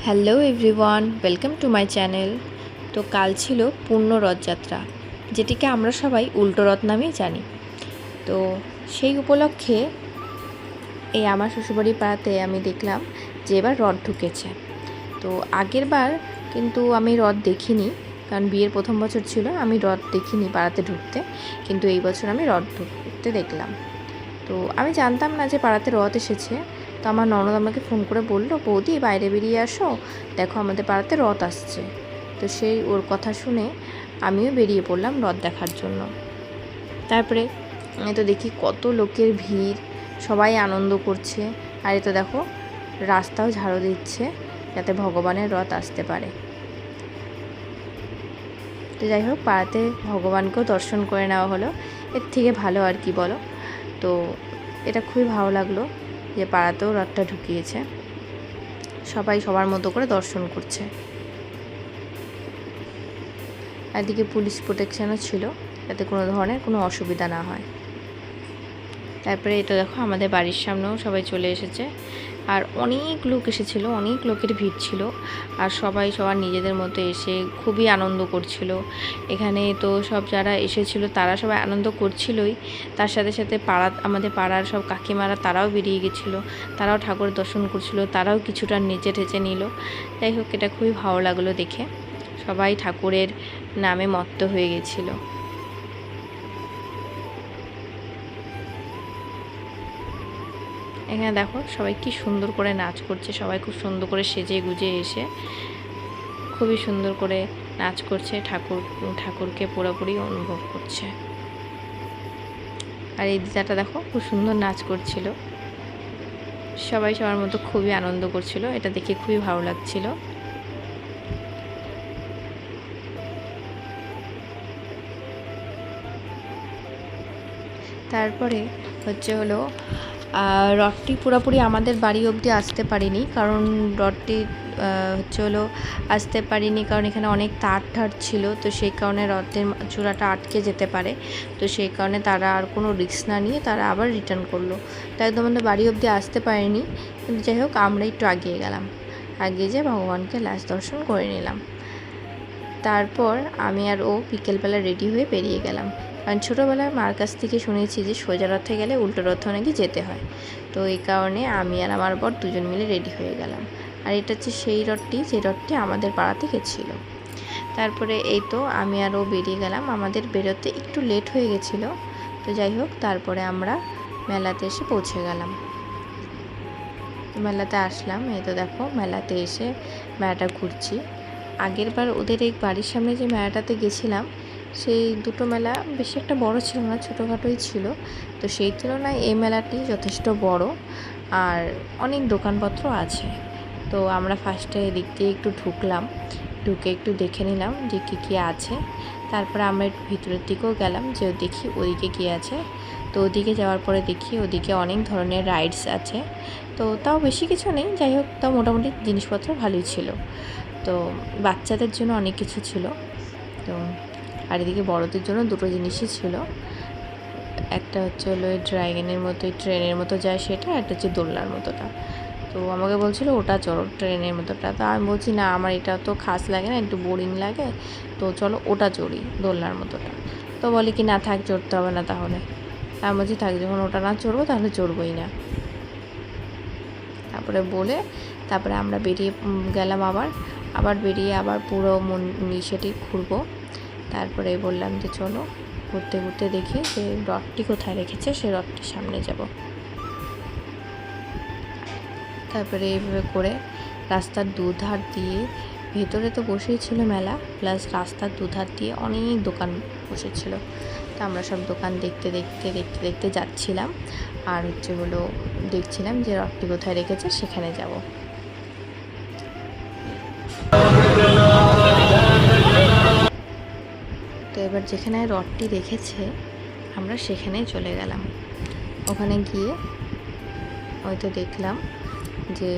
Hello everyone, welcome to my channel. তো কাল ছিল পূর্ণ রথযাত্রা, যেটিকে আমরা সবাই উল্টো রথ নামেই জানি। তো সেই উপলক্ষে এই আমার শ্বশুরবাড়ির পাড়াতে আমি দেখলাম যে এবার রথ ঢুকেছে। তো আগের বার কিন্তু আমি রথ দেখিনি, কারণ বিয়ের প্রথম বছর ছিল, আমি রথ দেখিনি পাড়াতে ঢুকতে, কিন্তু এই বছর আমি রথ ঢুকতে দেখলাম। তো আমি জানতাম না যে পাড়াতে রথ এসেছে। তো আমার ননদ আমাকে ফোন করে বলল, বৌদি বাইরে বেরিয়ে আসো, দেখো আমাদের পাড়াতে রথ আসছে। তো সেই ওর কথা শুনে আমিও বেরিয়ে পড়লাম রথ দেখার জন্য। তারপরে আমি তো দেখি কত লোকের ভিড়, সবাই আনন্দ করছে। আর এই তো দেখো রাস্তাও ঝাড়ু দিচ্ছে যাতে ভগবানের রথ আসতে পারে। তো যাই হোক, পাড়াতে ভগবানকেও দর্শন করে নেওয়া হলো, এর থেকে ভালো আর কি বলো। তো এটা খুবই ভালো লাগলো যে পাড়াতেও রথটা ঢুকিয়েছে, সবাই সবার মতো করে দর্শন করছে। এদিকে পুলিশ প্রোটেকশনও ছিল যাতে কোনো ধরনের কোনো অসুবিধা না হয়। তারপরে এটা দেখো আমাদের বাড়ির সামনেও সবাই চলে এসেছে, আর অনেক লোক এসেছিলো, অনেক লোকের ভিড় ছিল, আর সবাই সবার নিজেদের মতো এসে খুবই আনন্দ করছিল। এখানে তো সব যারা এসেছিলো তারা সবাই আনন্দ করছিলই, তার সাথে সাথে আমাদের পাড়ার সব কাকিমারা তারাও বেরিয়ে গেছিলো, তারাও ঠাকুর দর্শন করছিল, তারাও কিছুটা নেচে ঠেচে নিল। যাই হোক, এটা খুবই ভালো লাগলো দেখে, সবাই ঠাকুরের নামে মত্ত হয়ে গেছিলো। এখানে দেখো সবাই কি সুন্দর করে নাচ করছে, সবাই খুব সুন্দর করে সেজে গুজে এসে খুবই সুন্দর করে নাচ করছে, ঠাকুরকে পুরোপুরি অনুভব করছে। আর এই দিদাটা দেখো খুব সুন্দর নাচ করছিল, সবাই সবার মতো খুবই আনন্দ করছিল, এটা দেখে খুবই ভালো লাগছিল। তারপরে হলো রথটি পুরোপুরি আমাদের বাড়ি অবধি আসতে পারিনি, কারণ রথটি আসতে পারিনি কারণ এখানে অনেক তার ছিল। তো সেই কারণে রথের চূড়াটা আটকে যেতে পারে, তো সেই কারণে তারা আর কোনো রিস্ক না নিয়ে তারা আবার রিটার্ন করলো। তো একদম আমাদের বাড়ি অবধি আসতে পারেনি, কিন্তু যাই হোক আমরা একটু এগিয়ে গেলাম, এগিয়ে যেয়ে ভগবানকে লাস্ট দর্শন করে নিলাম। তারপর আমি আর ও বিকেলবেলা রেডি হয়ে বেরিয়ে গেলাম, কারণ ছোটোবেলায় মার কাছ থেকে শুনেছি যে সোজা রথে গেলে উল্টো রথে নাকি যেতে হয়। তো এই কারণে আমি আর আমার বর দুজন মিলে রেডি হয়ে গেলাম। আর এটা হচ্ছে সেই রথটি, যে রথটি আমাদের পাড়াতে গেছিলো। তারপরে এই তো আমি আর ও বেরিয়ে গেলাম, আমাদের বেরোতে একটু লেট হয়ে গেছিলো। তো যাই হোক, তারপরে আমরা মেলাতে এসে পৌঁছে গেলাম। মেলাতে আসলাম, এই তো দেখো মেলাতে এসে মেলাটা ঘুরছি। আগের বার ওদের এই বাড়ির সামনে যে মেলাটাতে গেছিলাম, সেই দুটো মেলা বেশি একটা বড় ছিল না, ছোটোখাটোই ছিল। তো সেই তুলনায় এই মেলাটি যথেষ্ট বড়, আর অনেক দোকানপত্র আছে। তো আমরা ফার্স্টে এদিক দিয়ে একটু ঢুকলাম, ঢুকে একটু দেখে নিলাম যে কী কী আছে। তারপরে আমরা একটু ভিতরের দিকেও গেলাম যে দেখি ওদিকে কী আছে। তো ওদিকে যাওয়ার পরে দেখি ওদিকে অনেক ধরনের রাইডস আছে। তো তাও বেশি কিছু নেই, যাই হোক তাও মোটামুটি জিনিসপত্র ভালোই ছিল। তো বাচ্চাদের জন্য অনেক কিছু ছিল। তো আর এদিকে বড়দের জন্য দুটো জিনিসই ছিল, একটা হলো ড্রাগনের মতো ট্রেনের মতো যায় সেটা, একটা হচ্ছে দোলনার মতোটা। তো আমাকে বলছিল ওটা চড়ো ট্রেনের মতোটা। তো আমি বলছি না, আমার এটা তো খাস লাগে না, একটু বোরিং লাগে, তো চলো ওটা চড়ি দোলনার মতোটা। তো বলে কি না থাক, চড়তে হবে না তাহলে। আমি বলছি থাক, যখন ওটা না চড়বো তাহলে চড়বই না। তারপরে আমরা বেরিয়ে গেলাম, আবার বেরিয়ে আবার পুরো সেটি ঘুরবো। তারপরে বললাম যে চলো ঘুরতে ঘুরতে দেখি যে রথটি কোথায় রেখেছে, সে রথটির সামনে যাব। তারপরে এইভাবে করে রাস্তার দুধার দিয়ে, ভেতরে তো বসেই ছিল মেলা, প্লাস রাস্তার দুধার দিয়ে অনেক দোকান বসেছিল। তো আমরা সব দোকান দেখতে দেখতে যাচ্ছিলাম, আর দেখছিলাম যে রথটি কোথায় রেখেছে, সেখানে যাব। তো এবার যেখানে রথটি রেখেছে আমরা সেখানেই চলে গেলাম। ওখানে গিয়ে হয়তো দেখলাম যে,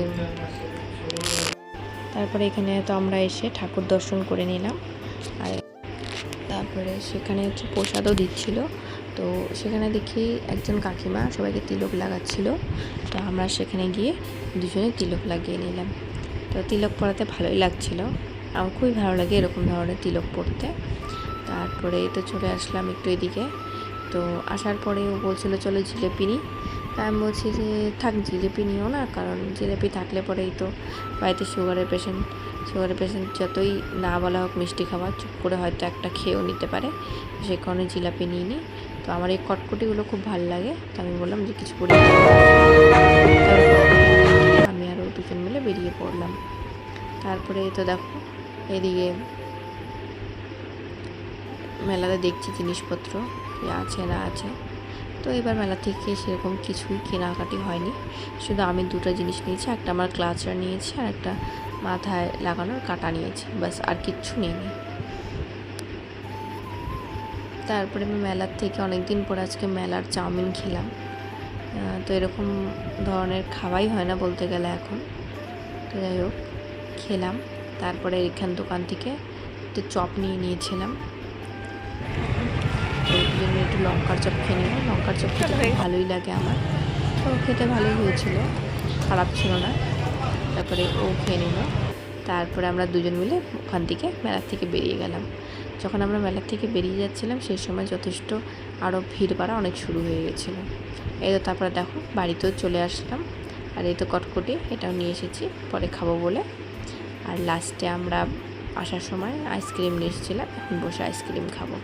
তারপরে এখানে তো আমরা এসে ঠাকুর দর্শন করে নিলাম। আর তারপরে সেখানে প্রসাদও দিচ্ছিল। তো সেখানে দেখি একজন কাকিমা সবাইকে তিলক লাগাচ্ছিল। তো আমরা সেখানে গিয়ে দুজনে তিলক লাগিয়ে নিলাম। তো তিলক পরাতে ভালোই লাগছিল, আমার খুবই ভালো লাগে এরকম ধরনের তিলক পরতে। তারপরে তো চলে আসলাম একটু এদিকে। তো আসার পরে ও বলছিল চলো জিলেপি নিই। তা আমি বলছি যে থাক, জিলিপি নিও না, কারণ জিলিপি থাকলে পরেই তো বাড়িতে সুগারের পেশেন্ট যতই না বলা হোক মিষ্টি খাবার চুপ করে হয়তো একটা খেয়েও নিতে পারে, সে কারণে জিলাপি নিয়ে নিই। তো আমার এই কটকটিগুলো খুব ভালো লাগে, তো আমি বললাম যে কিছু করে আমি আরও দুজন মিলে বেরিয়ে পড়লাম। তারপরে তো দেখো এদিকে মেলাতে দেখছি জিনিসপত্র কি আছে না আছে। তো এবার মেলা থেকে সেরকম কিছুই কেনাকাটি হয়নি, শুধু আমি দুটো জিনিস নিয়েছি, একটা আমার ক্লাচার নিয়েছি আর একটা মাথায় লাগানোর কাঁটা নিয়েছি, বাস আর কিচ্ছু নিইনি। তারপরে আমি মেলার থেকে অনেক দিন পর আজকে মেলার চাউমিন খেলাম। তো এরকম ধরনের খাওয়াই হয় না বলতে গেলে এখন। তো যাই হোক খেলাম। তারপরে এখান দোকান থেকে একটু চপ নিয়ে নিয়েছিলাম, তো এই জন্য একটু লঙ্কার চপ খেয়ে নিলাম। লঙ্কার চপ খেতে খুব ভালোই লাগে আমার, তো খেতে ভালোই হয়েছিল, খারাপ ছিল না। তারপরে ও খেয়ে নিল। তারপরে আমরা দুজন মিলে ওখান থেকে মেলার থেকে বেরিয়ে গেলাম। যখন আমরা মেলার থেকে বেরিয়ে যাচ্ছিলাম সেই সময় যথেষ্ট আরও ভিড় বাড়া অনেক শুরু হয়ে গেছিলো। এই তো তারপরে দেখো বাড়িতেও চলে আসলাম। আর এই তো কটকটি, এটাও নিয়ে এসেছি পরে খাবো বলে। আর লাস্টে আমরা আসার সময় আইসক্রিম নিয়ে এসেছিলাম, এখন বসে আইসক্রিম খাবো।